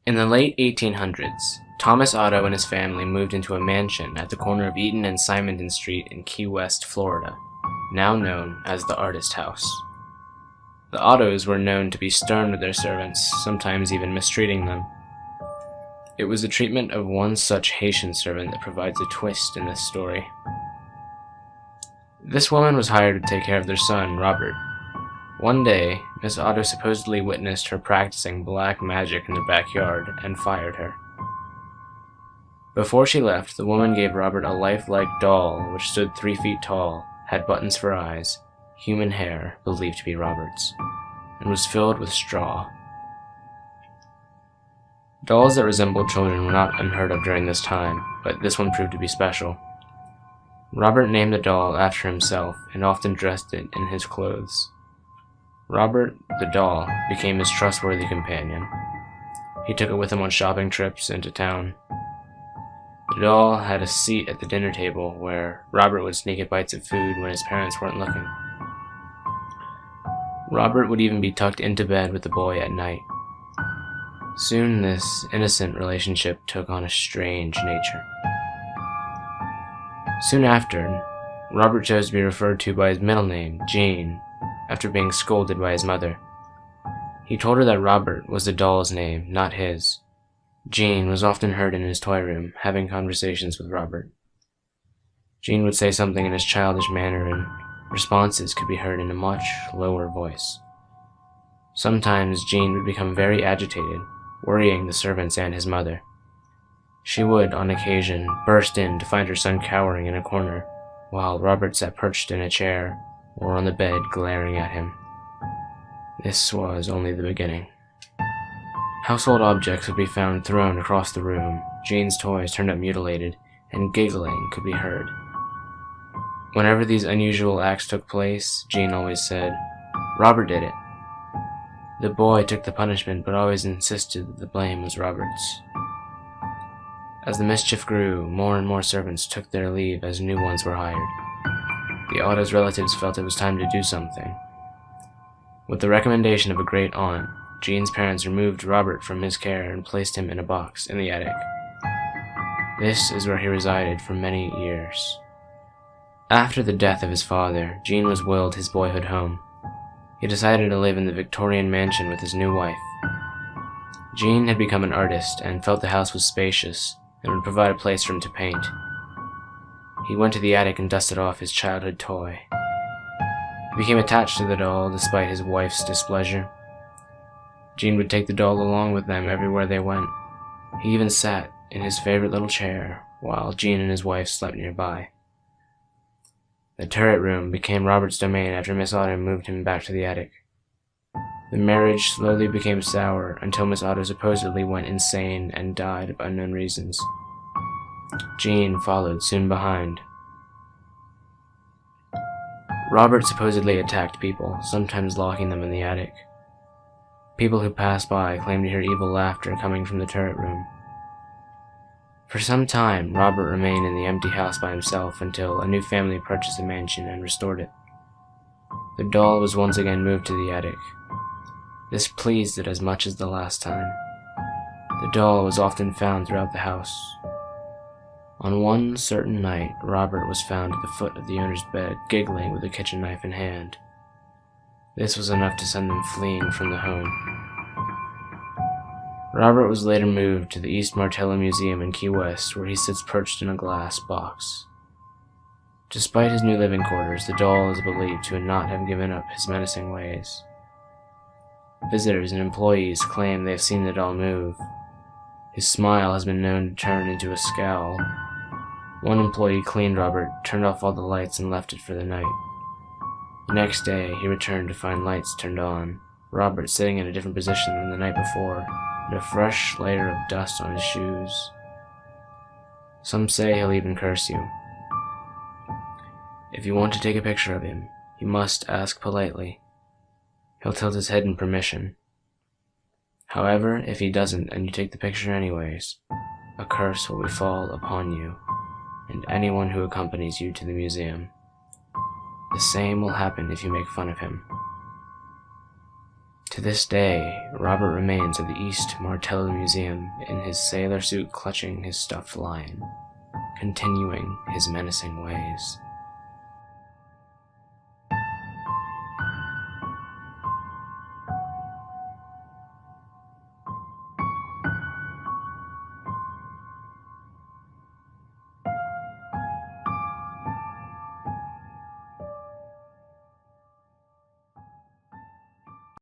In the late 1800s, Thomas Otto and his family moved into a mansion at the corner of Eaton and Simonton Street in Key West, Florida, now known as the Artist House. The Ottos were known to be stern with their servants, sometimes even mistreating them. It was the treatment of one such Haitian servant that provides a twist in this story. This woman was hired to take care of their son, Robert. One day, Miss Otto supposedly witnessed her practicing black magic in the backyard and fired her. Before she left, the woman gave Robert a lifelike doll which stood 3 feet tall, had buttons for eyes, human hair, believed to be Robert's, and was filled with straw. Dolls that resembled children were not unheard of during this time, but this one proved to be special. Robert named the doll after himself and often dressed it in his clothes. Robert, the doll, became his trustworthy companion. He took it with him on shopping trips into town. The doll had a seat at the dinner table where Robert would sneak at bites of food when his parents weren't looking. Robert would even be tucked into bed with the boy at night. Soon this innocent relationship took on a strange nature. Soon after, Robert chose to be referred to by his middle name, Jean, after being scolded by his mother. He told her that Robert was the doll's name, not his. Jean was often heard in his toy room, having conversations with Robert. Jean would say something in his childish manner, and responses could be heard in a much lower voice. Sometimes Jean would become very agitated, worrying the servants and his mother. She would, on occasion, burst in to find her son cowering in a corner, while Robert sat perched in a chair or on the bed glaring at him. This was only the beginning. Household objects would be found thrown across the room, Jean's toys turned up mutilated, and giggling could be heard. Whenever these unusual acts took place, Jean always said, "Robert did it." The boy took the punishment but always insisted that the blame was Robert's. As the mischief grew, more and more servants took their leave as new ones were hired. The Otto's relatives felt it was time to do something. With the recommendation of a great aunt, Jean's parents removed Robert from his care and placed him in a box in the attic. This is where he resided for many years. After the death of his father, Jean was willed his boyhood home. He decided to live in the Victorian mansion with his new wife. Jean had become an artist and felt the house was spacious and would provide a place for him to paint. He went to the attic and dusted off his childhood toy. He became attached to the doll despite his wife's displeasure. Jean would take the doll along with them everywhere they went. He even sat in his favorite little chair while Jean and his wife slept nearby. The turret room became Robert's domain after Miss Otto moved him back to the attic. The marriage slowly became sour until Miss Otto supposedly went insane and died of unknown reasons. Jean followed soon behind. Robert supposedly attacked people, sometimes locking them in the attic. People who passed by claimed to hear evil laughter coming from the turret room. For some time, Robert remained in the empty house by himself until a new family purchased the mansion and restored it. The doll was once again moved to the attic. This pleased it as much as the last time. The doll was often found throughout the house. On one certain night, Robert was found at the foot of the owner's bed, giggling with a kitchen knife in hand. This was enough to send them fleeing from the home. Robert was later moved to the East Martello Museum in Key West, where he sits perched in a glass box. Despite his new living quarters, the doll is believed to not have given up his menacing ways. Visitors and employees claim they have seen the doll move. His smile has been known to turn into a scowl. One employee cleaned Robert, turned off all the lights, and left it for the night. The next day, he returned to find lights turned on, Robert sitting in a different position than the night before, and a fresh layer of dust on his shoes. Some say he'll even curse you. If you want to take a picture of him, you must ask politely. He'll tilt his head in permission. However, if he doesn't and you take the picture anyways, a curse will befall upon you and anyone who accompanies you to the museum. The same will happen if you make fun of him. To this day, Robert remains at the East Martello Museum in his sailor suit clutching his stuffed lion, continuing his menacing ways.